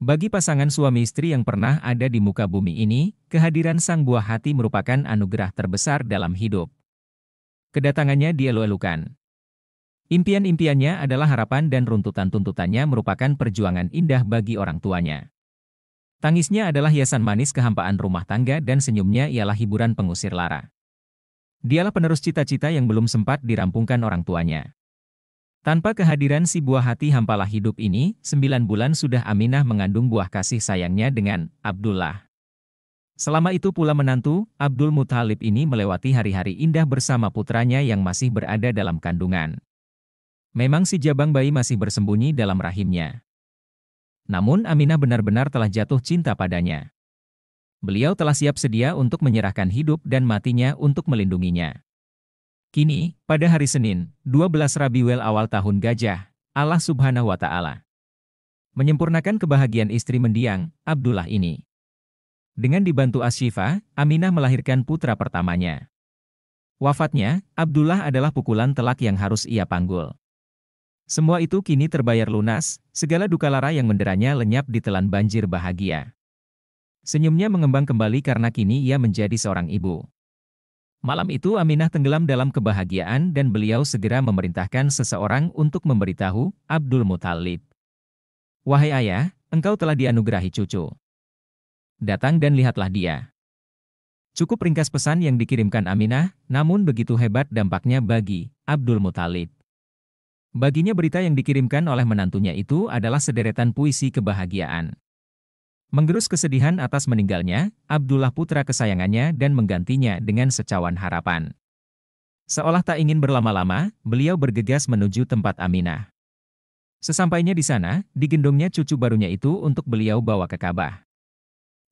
Bagi pasangan suami istri yang pernah ada di muka bumi ini, kehadiran sang buah hati merupakan anugerah terbesar dalam hidup. Kedatangannya dielu-elukan. Impian-impiannya adalah harapan dan runtutan-tuntutannya merupakan perjuangan indah bagi orang tuanya. Tangisnya adalah hiasan manis kehampaan rumah tangga dan senyumnya ialah hiburan pengusir lara. Dialah penerus cita-cita yang belum sempat dirampungkan orang tuanya. Tanpa kehadiran si buah hati hampalah hidup ini, 9 bulan sudah Aminah mengandung buah kasih sayangnya dengan Abdullah. Selama itu pula menantu, Abdul Muthalib ini melewati hari-hari indah bersama putranya yang masih berada dalam kandungan. Memang si jabang bayi masih bersembunyi dalam rahimnya. Namun Aminah benar-benar telah jatuh cinta padanya. Beliau telah siap sedia untuk menyerahkan hidup dan matinya untuk melindunginya. Kini, pada hari Senin, 12 Rabiul Awal tahun Gajah, Allah Subhanahu wa Ta'ala menyempurnakan kebahagiaan istri mendiang, Abdullah ini. Dengan dibantu Asy-Syifa, Aminah melahirkan putra pertamanya. Wafatnya, Abdullah adalah pukulan telak yang harus ia panggul. Semua itu kini terbayar lunas, segala duka lara yang menderanya lenyap ditelan banjir bahagia. Senyumnya mengembang kembali karena kini ia menjadi seorang ibu. Malam itu Aminah tenggelam dalam kebahagiaan dan beliau segera memerintahkan seseorang untuk memberitahu Abdul Muthalib. "Wahai ayah, engkau telah dianugerahi cucu. Datang dan lihatlah dia." Cukup ringkas pesan yang dikirimkan Aminah, namun begitu hebat dampaknya bagi Abdul Muthalib. Baginya berita yang dikirimkan oleh menantunya itu adalah sederetan puisi kebahagiaan. Menggerus kesedihan atas meninggalnya, Abdullah putra kesayangannya dan menggantinya dengan secawan harapan. Seolah tak ingin berlama-lama, beliau bergegas menuju tempat Aminah. Sesampainya di sana, digendongnya cucu barunya itu untuk beliau bawa ke Ka'bah.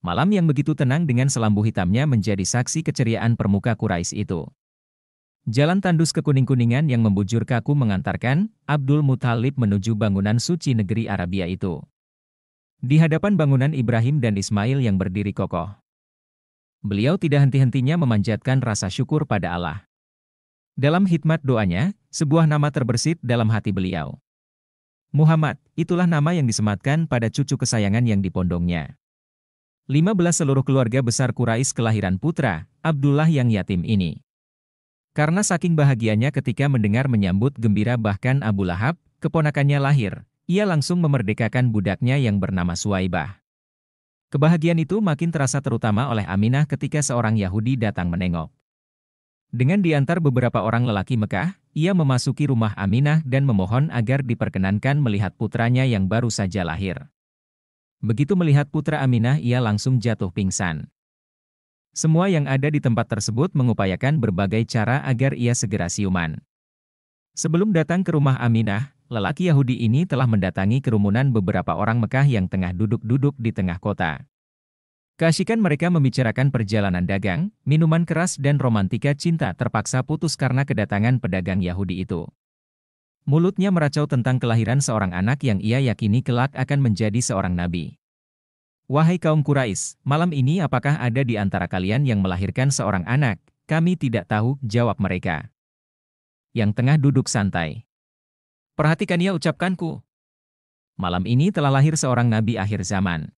Malam yang begitu tenang dengan selambu hitamnya menjadi saksi keceriaan permuka Quraisy itu. Jalan tandus kekuning-kuningan yang membujur kaku mengantarkan Abdul Muthalib menuju bangunan suci negeri Arabia itu. Di hadapan bangunan Ibrahim dan Ismail yang berdiri kokoh, beliau tidak henti-hentinya memanjatkan rasa syukur pada Allah. Dalam hikmat doanya, sebuah nama terbersit dalam hati beliau. Muhammad, itulah nama yang disematkan pada cucu kesayangan yang dipondongnya. 15 seluruh keluarga besar Quraisy kelahiran putra, Abdullah yang yatim ini. Karena saking bahagianya ketika mendengar menyambut gembira bahkan Abu Lahab, keponakannya lahir, ia langsung memerdekakan budaknya yang bernama Suwaibah. Kebahagiaan itu makin terasa terutama oleh Aminah ketika seorang Yahudi datang menengok. Dengan diantar beberapa orang lelaki Mekah, ia memasuki rumah Aminah dan memohon agar diperkenankan melihat putranya yang baru saja lahir. Begitu melihat putra Aminah ia langsung jatuh pingsan. Semua yang ada di tempat tersebut mengupayakan berbagai cara agar ia segera siuman. Sebelum datang ke rumah Aminah, lelaki Yahudi ini telah mendatangi kerumunan beberapa orang Mekah yang tengah duduk-duduk di tengah kota. Keasikan mereka membicarakan perjalanan dagang, minuman keras dan romantika cinta terpaksa putus karena kedatangan pedagang Yahudi itu. Mulutnya meracau tentang kelahiran seorang anak yang ia yakini kelak akan menjadi seorang nabi. "Wahai kaum Quraisy, malam ini apakah ada di antara kalian yang melahirkan seorang anak?" "Kami tidak tahu," jawab mereka. Yang tengah duduk santai. "Perhatikan ya ucapkanku. Malam ini telah lahir seorang nabi akhir zaman.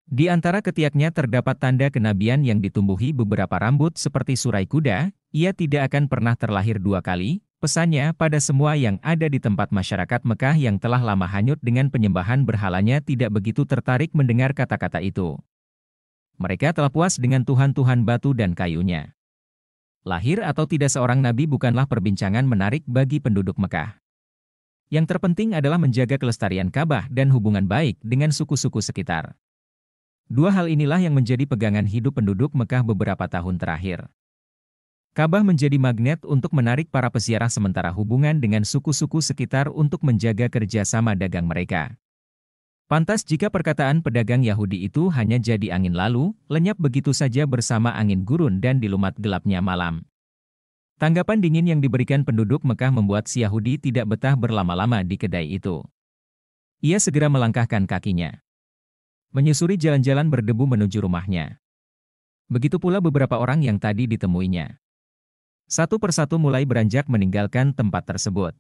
Di antara ketiaknya terdapat tanda kenabian yang ditumbuhi beberapa rambut seperti surai kuda, ia tidak akan pernah terlahir dua kali." Pesannya pada semua yang ada di tempat masyarakat Mekah yang telah lama hanyut dengan penyembahan berhalanya tidak begitu tertarik mendengar kata-kata itu. Mereka telah puas dengan tuhan-tuhan batu dan kayunya. Lahir atau tidak seorang nabi bukanlah perbincangan menarik bagi penduduk Mekah. Yang terpenting adalah menjaga kelestarian Ka'bah dan hubungan baik dengan suku-suku sekitar. Dua hal inilah yang menjadi pegangan hidup penduduk Mekah beberapa tahun terakhir. Ka'bah menjadi magnet untuk menarik para peziarah sementara hubungan dengan suku-suku sekitar untuk menjaga kerjasama dagang mereka. Pantas jika perkataan pedagang Yahudi itu hanya jadi angin lalu, lenyap begitu saja bersama angin gurun dan dilumat gelapnya malam. Tanggapan dingin yang diberikan penduduk Mekah membuat si Yahudi tidak betah berlama-lama di kedai itu. Ia segera melangkahkan kakinya, menyusuri jalan-jalan berdebu menuju rumahnya. Begitu pula beberapa orang yang tadi ditemuinya. Satu persatu mulai beranjak meninggalkan tempat tersebut.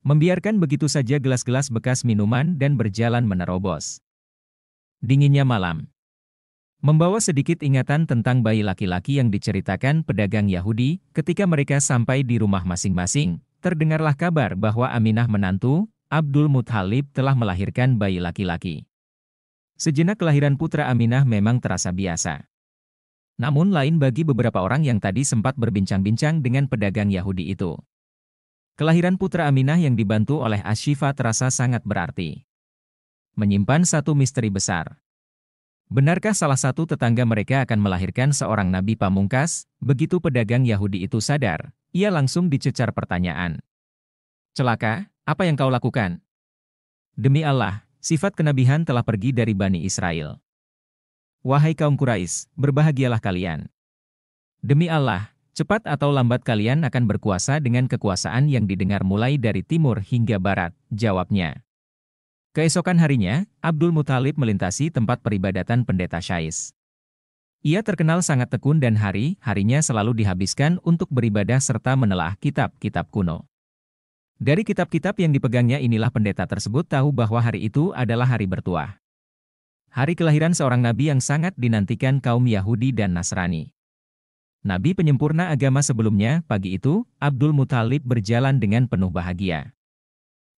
Membiarkan begitu saja gelas-gelas bekas minuman dan berjalan menerobos. Dinginnya malam. Membawa sedikit ingatan tentang bayi laki-laki yang diceritakan pedagang Yahudi, ketika mereka sampai di rumah masing-masing, terdengarlah kabar bahwa Aminah menantu, Abdul Muthalib telah melahirkan bayi laki-laki. Sejenak kelahiran putra Aminah memang terasa biasa. Namun lain bagi beberapa orang yang tadi sempat berbincang-bincang dengan pedagang Yahudi itu. Kelahiran putra Aminah yang dibantu oleh Ashifa terasa sangat berarti. Menyimpan satu misteri besar. Benarkah salah satu tetangga mereka akan melahirkan seorang nabi pamungkas? Begitu pedagang Yahudi itu sadar, ia langsung dicecar pertanyaan. Celaka, apa yang kau lakukan? Demi Allah, sifat kenabian telah pergi dari Bani Israel. Wahai kaum Quraisy, berbahagialah kalian. Demi Allah, cepat atau lambat kalian akan berkuasa dengan kekuasaan yang didengar mulai dari timur hingga barat, jawabnya. Keesokan harinya, Abdul Muthalib melintasi tempat peribadatan pendeta Syais. Ia terkenal sangat tekun dan hari-harinya selalu dihabiskan untuk beribadah serta menelaah kitab-kitab kuno. Dari kitab-kitab yang dipegangnya inilah pendeta tersebut tahu bahwa hari itu adalah hari bertuah. Hari kelahiran seorang nabi yang sangat dinantikan kaum Yahudi dan Nasrani. Nabi penyempurna agama sebelumnya, pagi itu, Abdul Muthalib berjalan dengan penuh bahagia.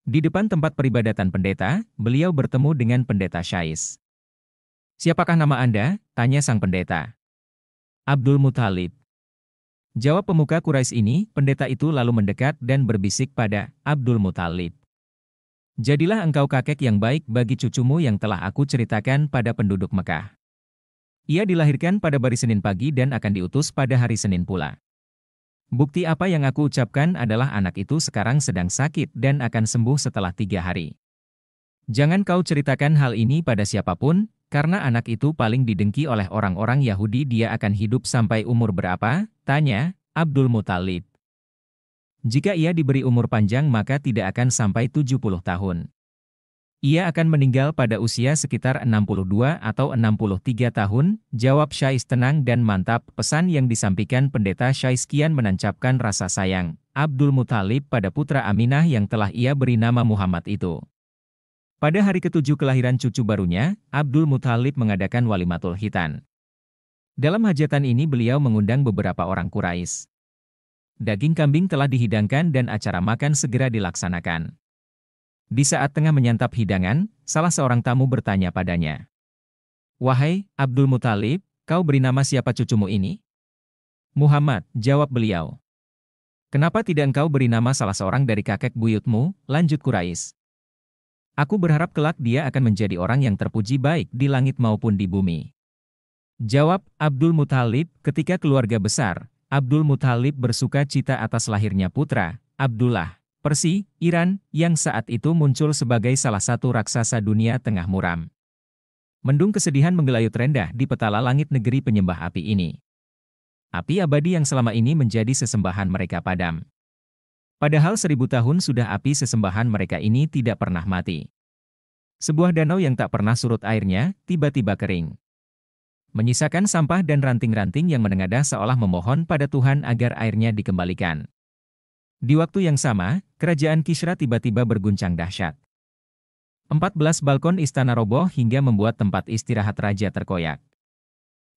Di depan tempat peribadatan pendeta, beliau bertemu dengan pendeta Syais. Siapakah nama Anda? Tanya sang pendeta. Abdul Muthalib. Jawab pemuka Quraisy ini, pendeta itu lalu mendekat dan berbisik pada Abdul Muthalib. Jadilah engkau kakek yang baik bagi cucumu yang telah aku ceritakan pada penduduk Mekah. Ia dilahirkan pada hari Senin pagi dan akan diutus pada hari Senin pula. Bukti apa yang aku ucapkan adalah anak itu sekarang sedang sakit dan akan sembuh setelah 3 hari. Jangan kau ceritakan hal ini pada siapapun, karena anak itu paling didengki oleh orang-orang Yahudi. Dia akan hidup sampai umur berapa? Tanya Abdul Muthalib. Jika ia diberi umur panjang maka tidak akan sampai 70 tahun. Ia akan meninggal pada usia sekitar 62 atau 63 tahun, jawab Syais tenang dan mantap. Pesan yang disampaikan pendeta Syais kian menancapkan rasa sayang Abdul Muthalib pada putra Aminah yang telah ia beri nama Muhammad itu. Pada hari ke-7 kelahiran cucu barunya, Abdul Muthalib mengadakan walimatul khitan. Dalam hajatan ini beliau mengundang beberapa orang Quraisy. Daging kambing telah dihidangkan dan acara makan segera dilaksanakan. Di saat tengah menyantap hidangan, salah seorang tamu bertanya padanya. Wahai Abdul Muthalib, kau beri nama siapa cucumu ini? Muhammad, jawab beliau. Kenapa tidak engkau beri nama salah seorang dari kakek buyutmu? Lanjut Quraisy. Aku berharap kelak dia akan menjadi orang yang terpuji baik di langit maupun di bumi. Jawab Abdul Muthalib. Ketika keluarga besar, Abdul Muthalib bersuka cita atas lahirnya putra, Abdullah Persi, Iran, yang saat itu muncul sebagai salah satu raksasa dunia tengah muram. Mendung kesedihan menggelayut rendah di petala langit negeri penyembah api ini. Api abadi yang selama ini menjadi sesembahan mereka padam. Padahal 1000 tahun sudah api sesembahan mereka ini tidak pernah mati. Sebuah danau yang tak pernah surut airnya, tiba-tiba kering. Menyisakan sampah dan ranting-ranting yang menengadah seolah memohon pada Tuhan agar airnya dikembalikan. Di waktu yang sama, kerajaan Kisra tiba-tiba berguncang dahsyat. 14 balkon istana roboh hingga membuat tempat istirahat raja terkoyak.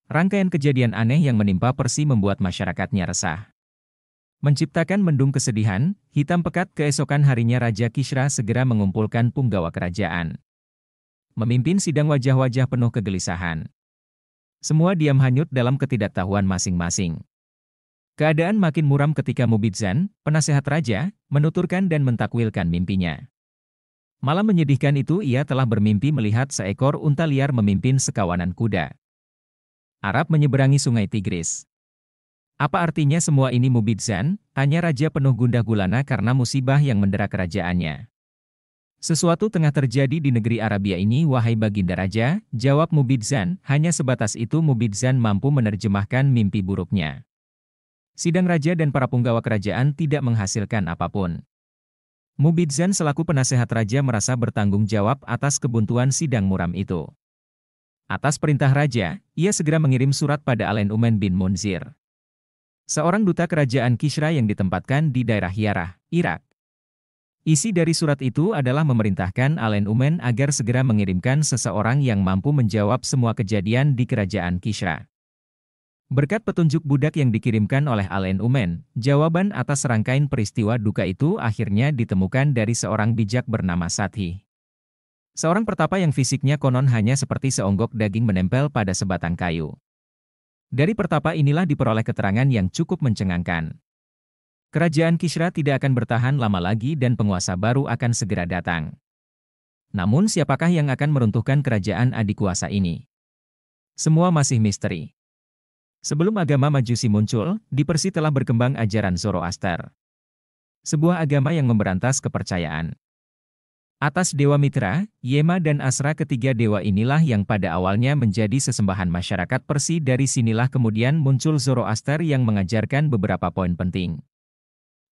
Rangkaian kejadian aneh yang menimpa Persi membuat masyarakatnya resah. Menciptakan mendung kesedihan, hitam pekat. Keesokan harinya Raja Kisra segera mengumpulkan punggawa kerajaan. Memimpin sidang wajah-wajah penuh kegelisahan. Semua diam hanyut dalam ketidaktahuan masing-masing. Keadaan makin muram ketika Mubidzan, penasehat raja, menuturkan dan mentakwilkan mimpinya. Malam menyedihkan itu ia telah bermimpi melihat seekor unta liar memimpin sekawanan kuda Arab menyeberangi sungai Tigris. Apa artinya semua ini Mubidzan? Tanya raja penuh gundah gulana karena musibah yang mendera kerajaannya. Sesuatu tengah terjadi di negeri Arabia ini wahai baginda raja, jawab Mubidzan. Hanya sebatas itu Mubidzan mampu menerjemahkan mimpi buruknya. Sidang raja dan para punggawa kerajaan tidak menghasilkan apapun. Mubidzan selaku penasehat raja merasa bertanggung jawab atas kebuntuan sidang muram itu. Atas perintah raja, ia segera mengirim surat pada Al-Nu'man bin Munzir, seorang duta kerajaan Kisra yang ditempatkan di daerah Hiyarah, Irak. Isi dari surat itu adalah memerintahkan Alen-Umen agar segera mengirimkan seseorang yang mampu menjawab semua kejadian di kerajaan Kisra. Berkat petunjuk budak yang dikirimkan oleh Alen-Umen, jawaban atas rangkaian peristiwa duka itu akhirnya ditemukan dari seorang bijak bernama Sathi. Seorang pertapa yang fisiknya konon hanya seperti seonggok daging menempel pada sebatang kayu. Dari pertapa inilah diperoleh keterangan yang cukup mencengangkan. Kerajaan Kisra tidak akan bertahan lama lagi dan penguasa baru akan segera datang. Namun siapakah yang akan meruntuhkan kerajaan adik kuasa ini? Semua masih misteri. Sebelum agama Majusi muncul, di Persia telah berkembang ajaran Zoroaster. Sebuah agama yang memberantas kepercayaan atas Dewa Mitra, Yema dan Asra, ketiga dewa inilah yang pada awalnya menjadi sesembahan masyarakat Persia. Dari sinilah kemudian muncul Zoroaster yang mengajarkan beberapa poin penting.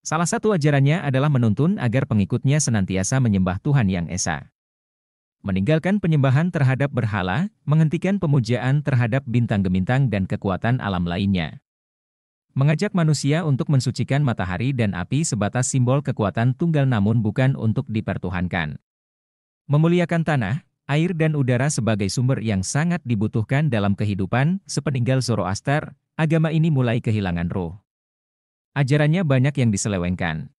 Salah satu ajarannya adalah menuntun agar pengikutnya senantiasa menyembah Tuhan Yang Esa, meninggalkan penyembahan terhadap berhala, menghentikan pemujaan terhadap bintang gemintang dan kekuatan alam lainnya. Mengajak manusia untuk mensucikan matahari dan api sebatas simbol kekuatan tunggal namun bukan untuk dipertuhankan. Memuliakan tanah, air dan udara sebagai sumber yang sangat dibutuhkan dalam kehidupan. Sepeninggal Zoroaster, agama ini mulai kehilangan ruh. Ajarannya banyak yang diselewengkan.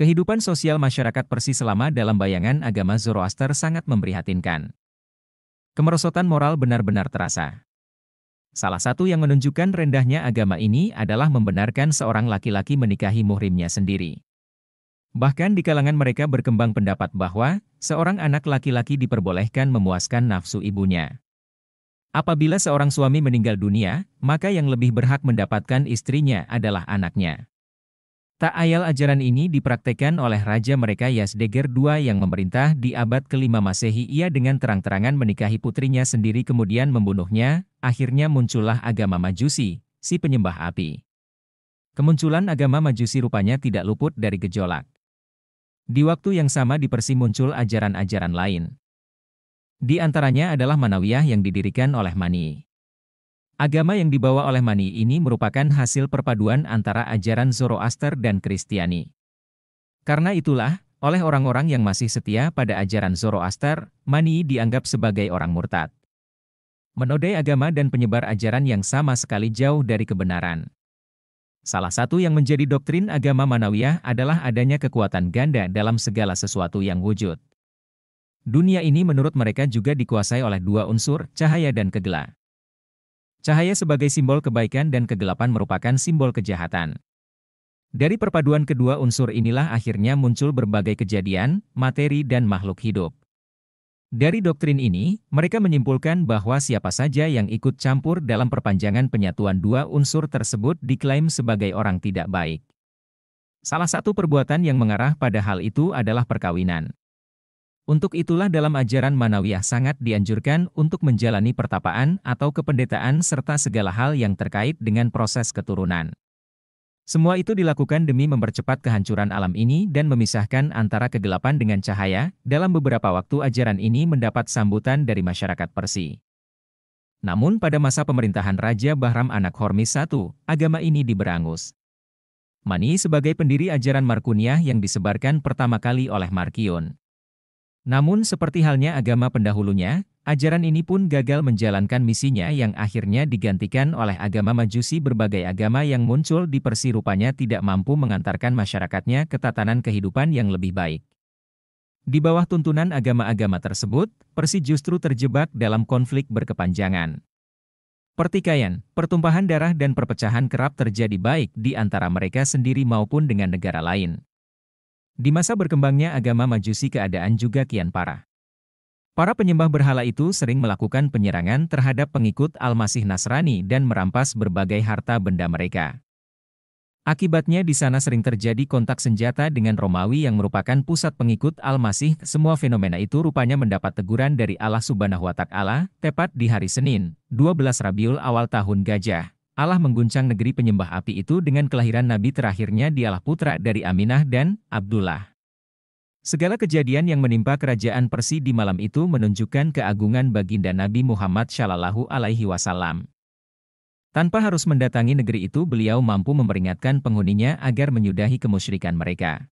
Kehidupan sosial masyarakat Persia selama dalam bayangan agama Zoroaster sangat memprihatinkan. Kemerosotan moral benar-benar terasa. Salah satu yang menunjukkan rendahnya agama ini adalah membenarkan seorang laki-laki menikahi muhrimnya sendiri. Bahkan di kalangan mereka berkembang pendapat bahwa seorang anak laki-laki diperbolehkan memuaskan nafsu ibunya. Apabila seorang suami meninggal dunia, maka yang lebih berhak mendapatkan istrinya adalah anaknya. Tak ayal ajaran ini dipraktekkan oleh raja mereka Yazdegerd II yang memerintah di abad ke-5 Masehi. Ia dengan terang-terangan menikahi putrinya sendiri kemudian membunuhnya. Akhirnya muncullah agama Majusi, si penyembah api. Kemunculan agama Majusi rupanya tidak luput dari gejolak. Di waktu yang sama di Persia muncul ajaran-ajaran lain. Di antaranya adalah Manawiyah yang didirikan oleh Mani. Agama yang dibawa oleh Mani ini merupakan hasil perpaduan antara ajaran Zoroaster dan Kristiani. Karena itulah, oleh orang-orang yang masih setia pada ajaran Zoroaster, Mani dianggap sebagai orang murtad. Menodai agama dan penyebar ajaran yang sama sekali jauh dari kebenaran. Salah satu yang menjadi doktrin agama Manawiyah adalah adanya kekuatan ganda dalam segala sesuatu yang wujud. Dunia ini menurut mereka juga dikuasai oleh dua unsur, cahaya dan kegela. Cahaya sebagai simbol kebaikan dan kegelapan merupakan simbol kejahatan. Dari perpaduan kedua unsur inilah akhirnya muncul berbagai kejadian, materi dan makhluk hidup. Dari doktrin ini, mereka menyimpulkan bahwa siapa saja yang ikut campur dalam perpanjangan penyatuan dua unsur tersebut diklaim sebagai orang tidak baik. Salah satu perbuatan yang mengarah pada hal itu adalah perkawinan. Untuk itulah dalam ajaran Manawiyah sangat dianjurkan untuk menjalani pertapaan atau kependetaan serta segala hal yang terkait dengan proses keturunan. Semua itu dilakukan demi mempercepat kehancuran alam ini dan memisahkan antara kegelapan dengan cahaya. Dalam beberapa waktu ajaran ini mendapat sambutan dari masyarakat Persia. Namun pada masa pemerintahan Raja Bahram anak Hormis I, agama ini diberangus. Mani sebagai pendiri ajaran Markuniyah yang disebarkan pertama kali oleh Markion. Namun seperti halnya agama pendahulunya, ajaran ini pun gagal menjalankan misinya yang akhirnya digantikan oleh agama Majusi. Berbagai agama yang muncul di Persia rupanya tidak mampu mengantarkan masyarakatnya ke tatanan kehidupan yang lebih baik. Di bawah tuntunan agama-agama tersebut, Persia justru terjebak dalam konflik berkepanjangan. Pertikaian, pertumpahan darah dan perpecahan kerap terjadi baik di antara mereka sendiri maupun dengan negara lain. Di masa berkembangnya agama Majusi keadaan juga kian parah. Para penyembah berhala itu sering melakukan penyerangan terhadap pengikut Al-Masih Nasrani dan merampas berbagai harta benda mereka. Akibatnya di sana sering terjadi kontak senjata dengan Romawi yang merupakan pusat pengikut Al-Masih. Semua fenomena itu rupanya mendapat teguran dari Allah Subhanahu wa Ta'ala, tepat di hari Senin, 12 Rabiul Awal tahun Gajah. Allah mengguncang negeri penyembah api itu dengan kelahiran Nabi terakhirnya dialah putra dari Aminah dan Abdullah. Segala kejadian yang menimpa kerajaan Persia di malam itu menunjukkan keagungan baginda Nabi Muhammad Shallallahu Alaihi Wasallam. Tanpa harus mendatangi negeri itu, beliau mampu memperingatkan penghuninya agar menyudahi kemusyrikan mereka.